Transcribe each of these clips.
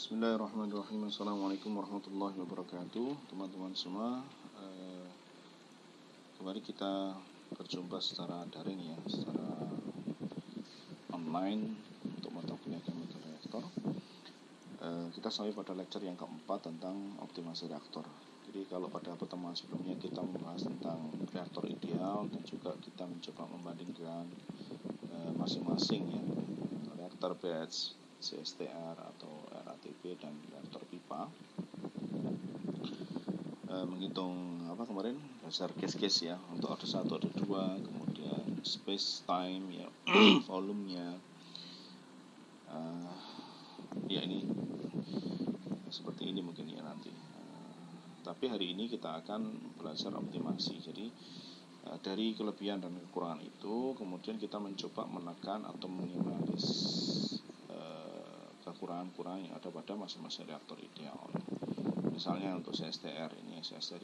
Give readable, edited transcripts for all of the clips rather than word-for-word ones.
Bismillahirrahmanirrahim. Assalamualaikum warahmatullahi wabarakatuh. Teman-teman semua, kembali kita berjumpa secara daring ya, secara online untuk mata kuliah chemical reactor. Kita sampai pada lecture yang keempat tentang optimasi reaktor. Jadi kalau pada pertemuan sebelumnya kita membahas tentang reaktor ideal dan juga kita mencoba membandingkan masing-masing ya, reaktor batch, CSTR atau RATP dan reaktor pipa, menghitung kemarin dasar case-case ya, untuk order 1, order 2, kemudian space time ya, volumenya ya, ini seperti ini mungkin ya nanti. Tapi hari ini kita akan belajar optimasi. Jadi dari kelebihan dan kekurangan itu kemudian kita mencoba menekan atau minimalisir kekurangan-kekurangan yang ada pada masing-masing reaktor ideal. Misalnya untuk CSTR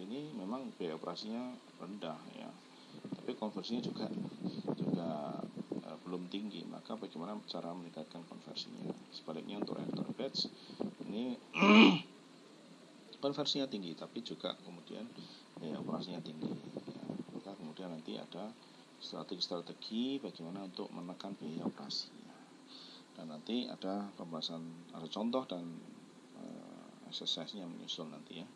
ini memang biaya operasinya rendah ya, tapi konversinya juga belum tinggi. Maka bagaimana cara meningkatkan konversinya? Sebaliknya untuk reaktor batch ini konversinya tinggi, tapi juga kemudian biaya operasinya tinggi ya. Maka kemudian nanti ada strategi bagaimana untuk menekan biaya operasi. Dan nanti ada pembahasan, ada contoh dan exercise-nya menyusul nanti ya.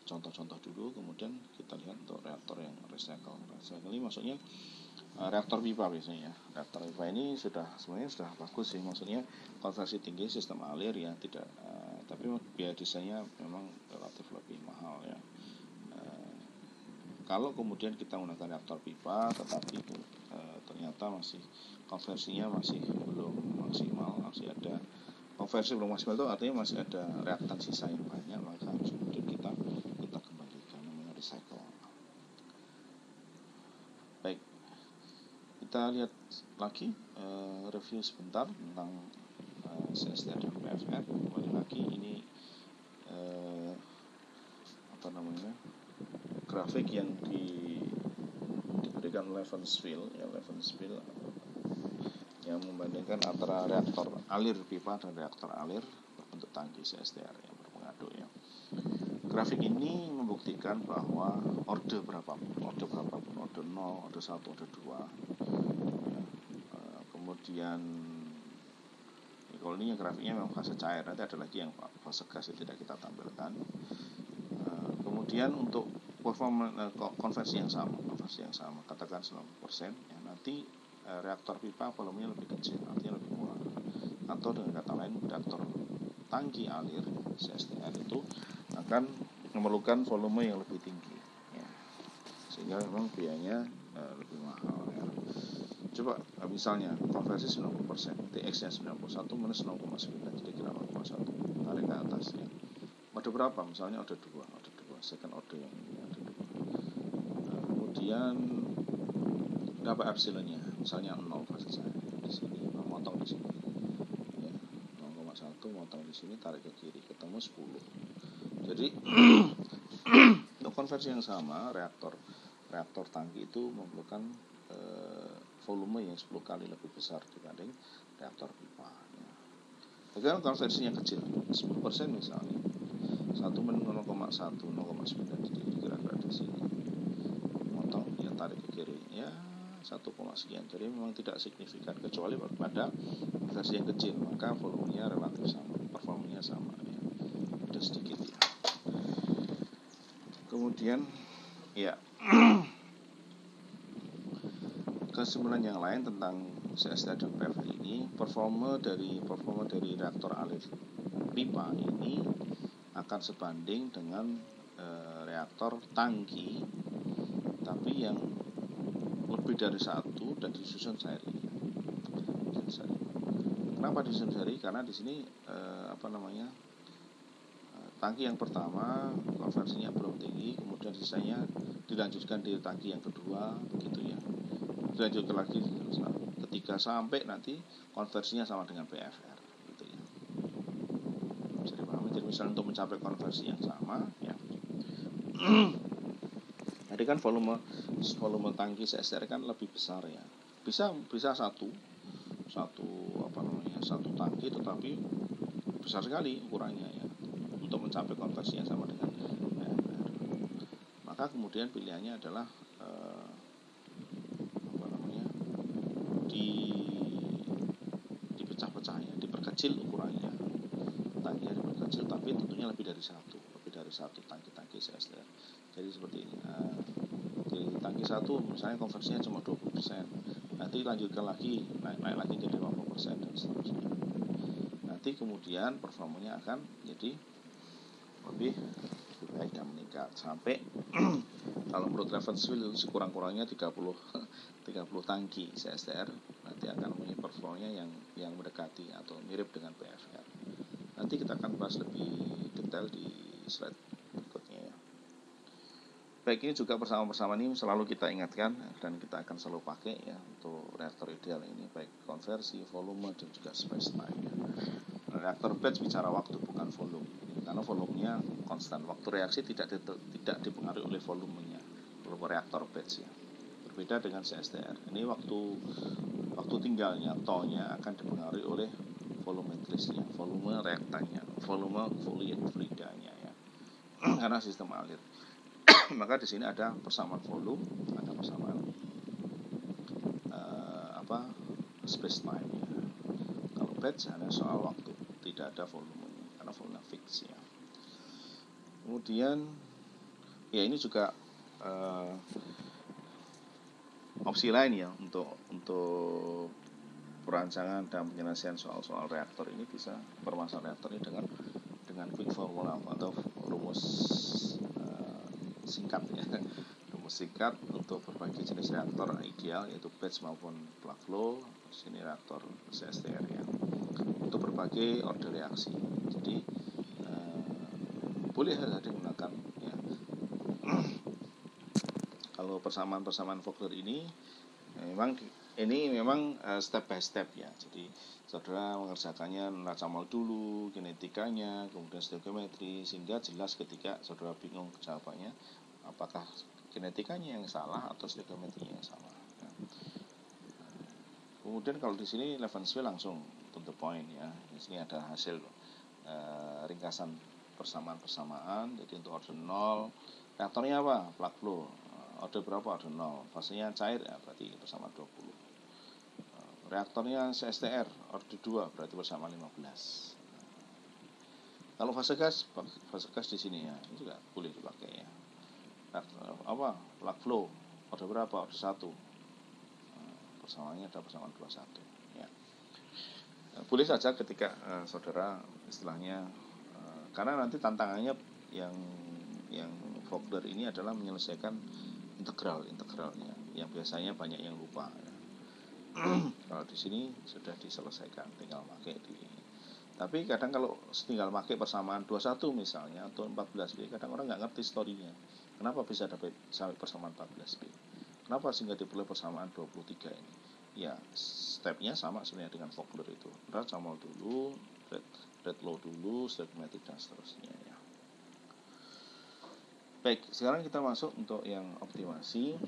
Contoh-contoh dulu, kemudian kita lihat untuk reaktor yang recycle. Recycle ini maksudnya reaktor pipa biasanya ya. Reaktor pipa ini sebenarnya sudah bagus sih, maksudnya konversi tinggi, sistem alir ya, tidak tapi biaya desainnya memang relatif lebih mahal ya. Kalau kemudian kita menggunakan reaktor pipa tetapi ternyata masih konversinya masih belum maksimal, masih ada konversi belum maksimal, itu artinya masih ada reaktan sisa yang banyak, maka harus kemudian kita kembalikan, namanya recycle. Baik, kita lihat lagi review sebentar tentang CSTR dan PFR. Kembali lagi ini grafik yang diberikan Levenspiel ya, yang membandingkan antara reaktor alir pipa dan reaktor alir berbentuk tangki CSTR yang berpengaduk ya. Grafik ini membuktikan bahwa order berapapun, order 0, order 1, order 2 ya, kemudian kalau ini grafiknya memang fase cair, nanti ada lagi yang fase gas yang tidak kita tampilkan. Kemudian untuk performa konversi yang sama, katakan 90% ya, nanti reaktor pipa volumenya lebih kecil, artinya lebih murah. Atau dengan kata lain, reaktor tangki alir CSTR itu akan memerlukan volume yang lebih tinggi ya, sehingga memang biayanya lebih mahal ya. Coba misalnya konversi 90%, TX nya 91 minus 0,9, jadi kira 0,1, tarik ke atas ya. Order berapa? Misalnya order 2, second order yang ini order 2. Kemudian berapa epsilonnya? Misalnya 0 fase saya di sini, motong di sini ya, 0,1 motong di sini, tarik ke kiri, ketemu 10. Jadi untuk konversi yang sama, reaktor tangki itu memerlukan volume yang 10 kali lebih besar dibanding reaktor pipa ya. Bagaimana konversinya kecil, 10% misalnya, 1 min 0,1, 0,9, jadi kira-kira di sini, motong ya, tarik ke kiri ya 1, sekian. Jadi memang tidak signifikan kecuali pada versi yang kecil, maka volumenya relatif sama, performanya sama ya, ada sedikit ya. Kemudian ya kesimpulan yang lain tentang CSTR dan PFR ini, performa dari reaktor alir pipa ini akan sebanding dengan reaktor tangki tapi yang lebih dari satu dan disusun seri. Kenapa disusun seri? Karena di sini tangki yang pertama konversinya belum tinggi, kemudian sisanya dilanjutkan di tangki yang kedua, begitu ya. Dilanjutkan lagi ketiga sampai nanti konversinya sama dengan PFR, gitu ya. Bisa dipahami. Jadi misalnya untuk mencapai konversi yang sama ya. Jadi kan volume tangki CSTR kan lebih besar ya. Bisa satu tangki tetapi besar sekali ukurannya ya, untuk mencapai konversinya sama dengan PFR. Maka kemudian pilihannya adalah dipecah-pecah ya, diperkecil ukurannya, tangkinya diperkecil, tapi tentunya lebih dari satu tangki CSDR. Jadi seperti ini. Di tangki satu misalnya konversinya cuma 20%, nanti lanjutkan lagi naik lagi jadi 50% dan seterusnya. Nanti kemudian performanya akan jadi lebih baik dan meningkat sampai kalau menurut Ravensfield itu sekurang-kurangnya 30 tangki CSDR nanti akan mempunyai performanya yang mendekati atau mirip dengan PFR. Nanti kita akan bahas lebih detail di slide berikutnya ya. Baik, ini juga bersama-bersama ini selalu kita ingatkan dan kita akan selalu pakai ya untuk reaktor ideal ini, baik konversi, volume dan juga space time ya. Reaktor batch bicara waktu bukan volume, karena volumenya konstan. Waktu reaksi tidak dipengaruhi oleh volumenya, volume reaktor batch ya. Berbeda dengan CSDR. Ini waktu tinggalnya, tolnya akan dipengaruhi oleh volumetrisnya, volume reaktannya, volume fluidanya ya. Karena sistem alir. Maka di sini ada persamaan volume, ada persamaan space time ya. Kalau batch hanya soal waktu, tidak ada volumenya karena volume fix ya. Kemudian ya ini juga opsi lain ya untuk perancangan dan penyelesaian soal-soal reaktor ini, bisa permasalahan reaktor ini dengan quick formula atau rumus singkat ya, rumus singkat untuk berbagai jenis reaktor ideal yaitu batch maupun plug flow. Sini reaktor CSDR ya, untuk berbagai order reaksi. Jadi boleh saja digunakan ya. Kalau persamaan Vogler ini memang step by step ya. Jadi saudara mengerjakannya neraca mol dulu, kinetikanya, kemudian stoichiometri, sehingga jelas ketika saudara bingung jawabannya apakah kinetikanya yang salah atau stoichiometrinya yang salah. Ya. Kemudian kalau di sini Ravensfield langsung to the point ya. Di sini ada hasil ringkasan persamaan. Jadi untuk order 0, reaktornya apa? Plug flow. Order berapa? Order 0. Fasenya cair ya, berarti persamaan 20. Reaktornya CSTR, order 2 berarti persamaan 15. Kalau fase gas di sini ya, ini juga boleh dipakai ya. Plug flow, order berapa? Order 1. Persamaannya ada persamaan 21 ya. Boleh saja ketika saudara istilahnya karena nanti tantangannya yang Vogler ini adalah menyelesaikan integralnya yang biasanya banyak yang lupa ya. Kalau di sini sudah diselesaikan, tinggal pakai tapi kadang kalau tinggal pakai persamaan 21 misalnya atau 14B, kadang orang nggak ngerti storynya. Kenapa bisa dapat sampai persamaan 14B? Kenapa sehingga diperoleh persamaan 23 ini? Ya, stepnya sama sebenarnya dengan Vogler itu. Neraca mol dulu, rate low dulu, stoichiometrik dan seterusnya ya. Baik, sekarang kita masuk untuk yang optimasi.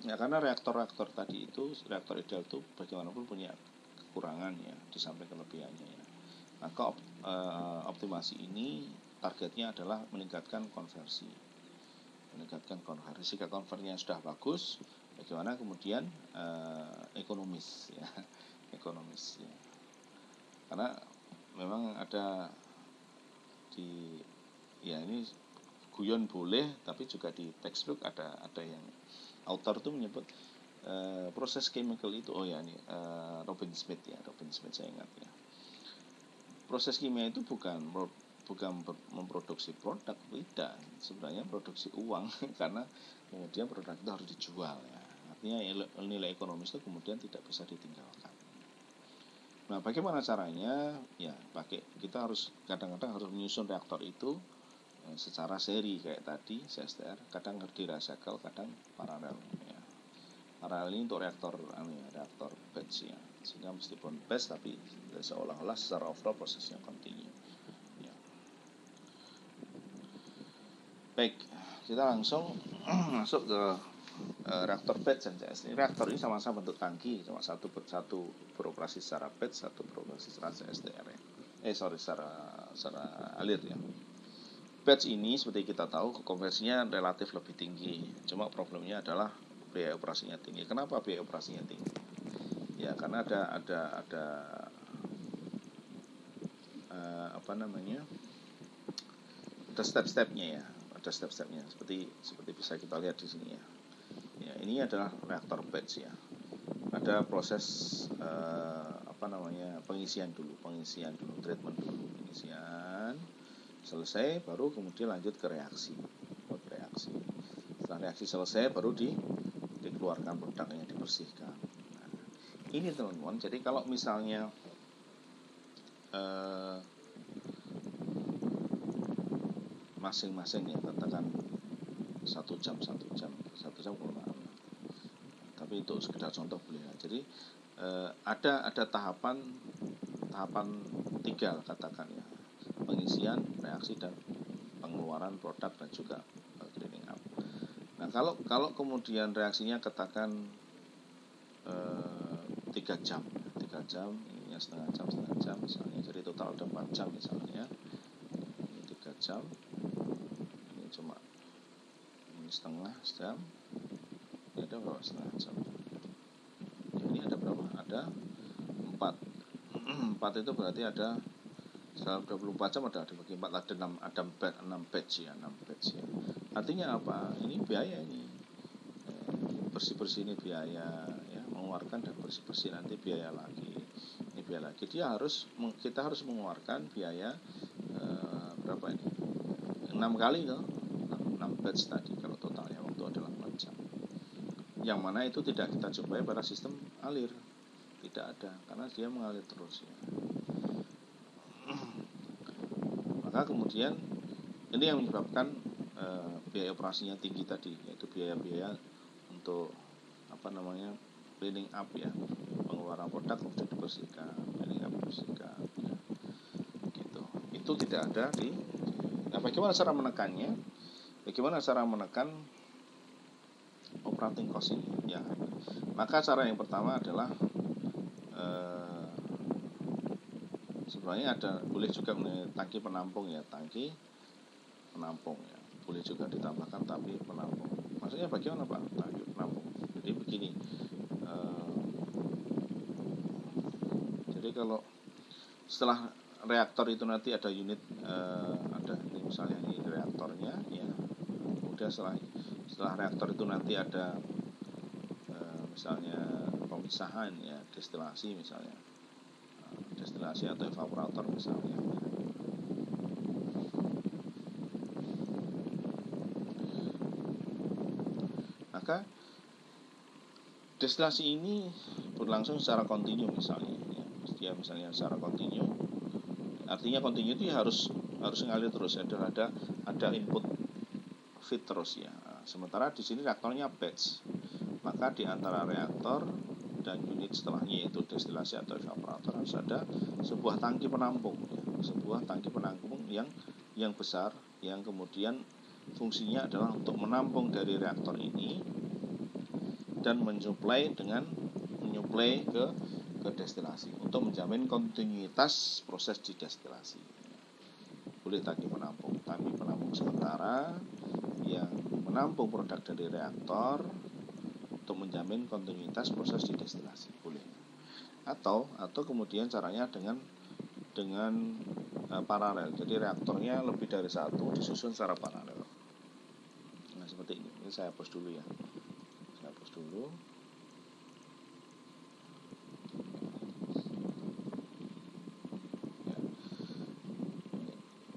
Ya, karena reaktor-reaktor tadi itu, reaktor ideal itu bagaimanapun punya kekurangan ya, di samping kelebihannya ya. Maka optimasi ini targetnya adalah meningkatkan konversi. Jika konversinya sudah bagus, bagaimana kemudian ekonomis ya. Karena memang ada ini guyon boleh, tapi juga di textbook ada yang author itu menyebut proses chemical itu Robin Smith saya ingat ya. Proses kimia itu bukan memproduksi produk, tidak, sebenarnya produksi uang karena kemudian produk itu harus dijual ya. Artinya nilai ekonomis itu kemudian tidak bisa ditinggalkan. Nah, bagaimana caranya? Ya, kita harus kadang-kadang harus menyusun reaktor itu secara seri kayak tadi CSTR, kadang di-recycle, kadang paralel ya. Paralel ini untuk reaktor batch ya. Sehingga meskipun batch tapi seolah-olah secara overall prosesnya continue. Baik, kita langsung masuk ke reaktor batch dan CSTR. Reaktor ini sama-sama bentuk tangki, cuma satu beroperasi secara batch, satu beroperasi secara CSTR ya. secara alir ya. Batch ini seperti kita tahu konversinya relatif lebih tinggi. Cuma problemnya adalah biaya operasinya tinggi. Kenapa biaya operasinya tinggi? Ya karena ada ada step-stepnya ya. Ada step-stepnya seperti bisa kita lihat di sini ya. Ya, ini adalah reaktor batch ya. Ada proses pengisian dulu, treatment dulu, pengisian selesai baru kemudian lanjut ke reaksi. Setelah reaksi selesai baru dikeluarkan produknya, dibersihkan. Nah, ini teman-teman, jadi kalau misalnya masing-masing ya katakan 1 jam tapi itu sekedar contoh boleh. Jadi ada tahapan 3 katakan ya, pengisian, reaksi, dan pengeluaran produk dan juga cleaning up. Nah kalau kemudian reaksinya katakan 3 jam, ini setengah jam misalnya, jadi total ada 4 jam misalnya. Ini 3 jam, ini cuma setengah jam, ini ada berapa setengah jam? Ini ada berapa? Ada 4 itu berarti ada dalam 24 jam ada dibagi 4, ada 6 batch ya. Artinya apa? Ini biaya ini. Bersih-bersih ini biaya ya, mengeluarkan dan bersih-bersih nanti biaya lagi. Ini biaya lagi. Kita harus mengeluarkan biaya berapa ini? 6 kali loh. 6 batch tadi kalau totalnya waktu adalah 4 jam. Yang mana itu tidak kita jumpai pada sistem alir. Tidak ada karena dia mengalir terus ya. Maka kemudian ini yang menyebabkan biaya operasinya tinggi tadi, yaitu biaya-biaya untuk cleaning up ya, pengeluaran produk untuk dibersihkan, cleaning up dibersihkan ya. Gitu. Itu tidak ada di. Nah, bagaimana cara menekannya? Bagaimana cara menekan operating cost ini ya? Maka cara yang pertama adalah sebenarnya boleh juga tangki penampung ya, boleh juga ditambahkan tapi penampung. Maksudnya bagaimana Pak tangki penampung? Jadi begini, jadi kalau setelah reaktor itu nanti ada unit, ada ini misalnya ini reaktornya ya, kemudian setelah reaktor itu nanti ada misalnya pemisahan ya, destilasi misalnya, destilasi atau evaporator misalnya. Maka destilasi ini berlangsung secara kontinu misalnya ya. Dia misalnya secara kontinu, artinya kontinu itu ya harus ngalir terus, ada input feed terus ya. Sementara di sini reaktornya batch, maka di antara reaktor dan unit setelahnya yaitu destilasi atau evaporator harus ada sebuah tangki penampung ya. Sebuah tangki penampung yang besar, yang kemudian fungsinya adalah untuk menampung dari reaktor ini dan menyuplai ke destilasi untuk menjamin kontinuitas proses di destilasi. Boleh tangki penampung sementara yang menampung produk dari reaktor untuk menjamin kontinuitas proses di destilasi, boleh. Atau kemudian caranya dengan paralel. Jadi reaktornya lebih dari satu disusun secara paralel. Nah seperti ini. Ini saya hapus dulu ya.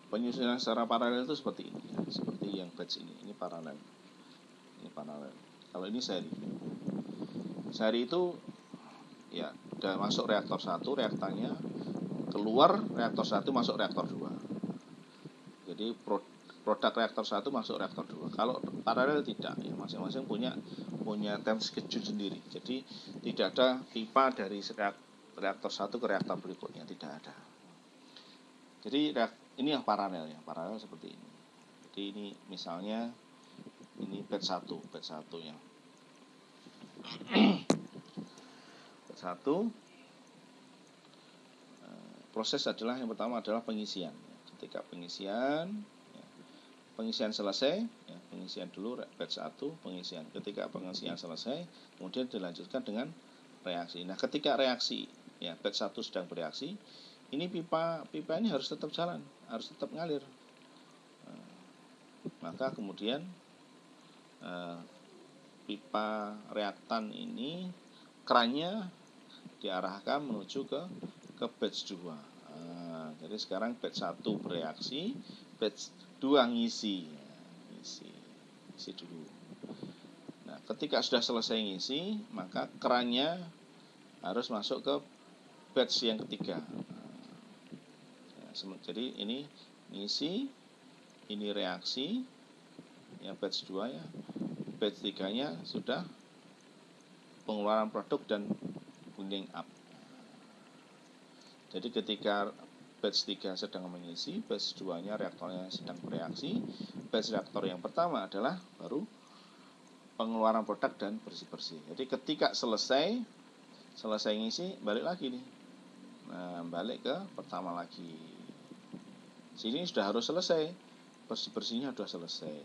Penyusunan secara paralel itu seperti ini ya. Seperti yang batch ini paralel. Kalau ini seri itu ya udah masuk reaktor 1, reaktornya keluar reaktor 1 masuk reaktor 2. Jadi produk reaktor 1 masuk reaktor 2. Kalau paralel tidak ya, masing-masing punya time schedule sendiri. Jadi tidak ada pipa dari reaktor 1 ke reaktor berikutnya, tidak ada. Jadi ini yang paralel ya, paralel seperti ini. Jadi ini misalnya ini batch 1 ya. Batch 1 proses adalah yang pertama adalah pengisian. Ketika pengisian selesai, pengisian dulu batch 1, pengisian. Ketika pengisian selesai, kemudian dilanjutkan dengan reaksi. Nah, ketika reaksi, batch 1 sedang bereaksi, ini pipa ini harus tetap jalan, harus tetap ngalir. Maka kemudian pipa reaktan ini kerannya diarahkan menuju ke batch 2. Jadi sekarang batch 1 bereaksi, batch 2 ngisi dulu. Nah, ketika sudah selesai ngisi, maka kerannya harus masuk ke batch yang ketiga. Jadi ini ngisi, ini reaksi, yang batch 2 ya. Batch 3-nya sudah pengeluaran produk dan winding up. Jadi ketika batch 3 sedang mengisi, batch 2-nya reaktornya sedang bereaksi. Batch reaktor yang pertama adalah baru pengeluaran produk dan bersih-bersih. Jadi ketika selesai ngisi, balik lagi nih. Nah, balik ke pertama lagi. Sini sudah harus selesai, bersih-bersihnya sudah selesai,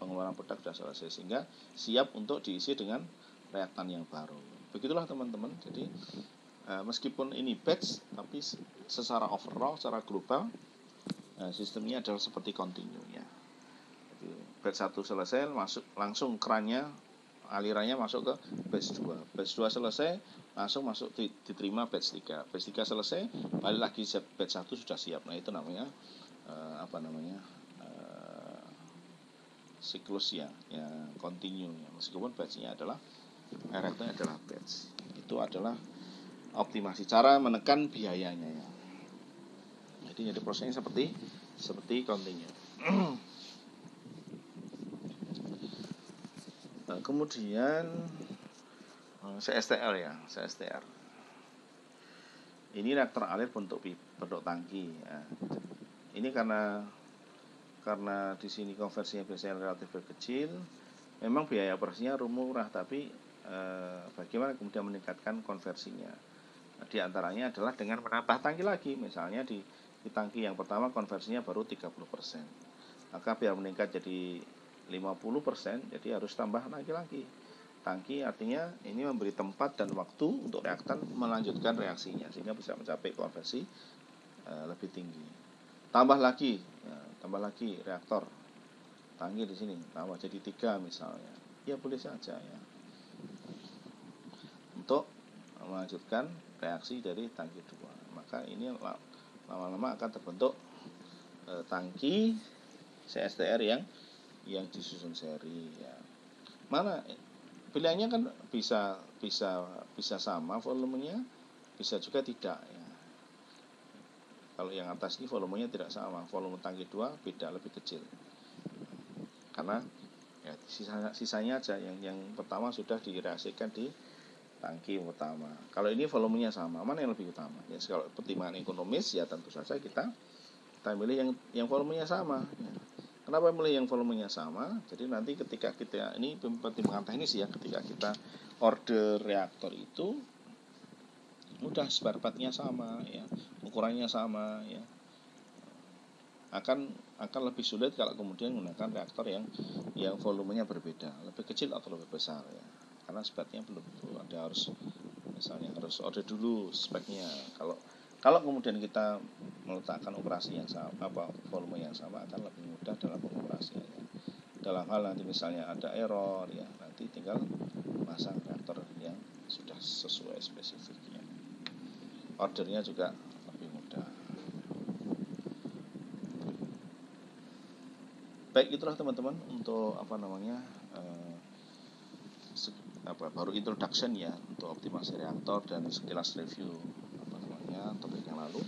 pengeluaran produk sudah selesai, sehingga siap untuk diisi dengan reaktan yang baru. Begitulah teman-teman. Jadi meskipun ini batch, tapi secara overall, secara global, sistemnya adalah seperti continue ya. Jadi batch 1 selesai, langsung kerannya, alirannya masuk ke batch 2. Batch 2 selesai, langsung masuk diterima batch 3. Batch 3 selesai, balik lagi batch 1 sudah siap. Nah, itu namanya siklus yang continue ya. Meskipun batchnya adalah reaktornya adalah batch. Itu adalah optimasi, cara menekan biayanya ya. Jadi prosesnya seperti continue. Nah, kemudian CSTR ya, CSTR. Ini reaktor alir bentuk tangki ya. Ini karena di sini konversinya biasanya relatif kecil, memang biaya operasinya murah, tapi bagaimana kemudian meningkatkan konversinya? Nah, di antaranya adalah dengan menambah tangki lagi. Misalnya di tangki yang pertama konversinya baru 30%. Maka biar meningkat jadi 50%, jadi harus tambah lagi. Tangki artinya ini memberi tempat dan waktu untuk reaktan melanjutkan reaksinya, sehingga bisa mencapai konversi lebih tinggi. Tambah lagi reaktor tangki di sini, tambah jadi 3 misalnya. Ya boleh saja ya. Untuk melanjutkan reaksi dari tangki 2. Maka ini lama-lama akan terbentuk tangki CSTR yang disusun seri ya. Mana pilihannya kan bisa sama volumenya, bisa juga tidak ya. Kalau yang atas ini volumenya tidak sama, volume tangki 2 beda, lebih kecil. Karena ya sisanya aja yang pertama sudah direaksikan di tangki utama. Kalau ini volumenya sama, mana yang lebih utama? Ya kalau pertimbangan ekonomis ya tentu saja kita milih yang volumenya sama ya. Kenapa milih yang volumenya sama? Jadi nanti ketika kita, ini pertimbangan teknis ya, ketika kita order reaktor itu mudah, spare part-nya sama ya, ukurannya sama ya. Akan lebih sulit kalau kemudian menggunakan reaktor yang volumenya berbeda, lebih kecil atau lebih besar ya. Karena speknya belum ada, harus order dulu speknya. Kalau kemudian kita meletakkan operasi yang sama, volume yang sama, akan lebih mudah dalam pengoperasiannya. Dalam hal nanti misalnya ada error ya, nanti tinggal pasang reaktor yang sudah sesuai spesifiknya. Ordernya juga lebih mudah. Baik, itulah teman-teman untuk baru introduction ya untuk optimasi reaktor dan sekilas review topik yang lalu.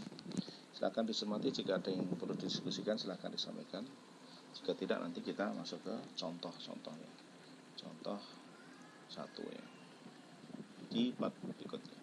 Silakan dicermati, jika ada yang perlu didiskusikan silakan disampaikan. Jika tidak, nanti kita masuk ke contoh-contohnya. Contoh 1 ya di part berikutnya.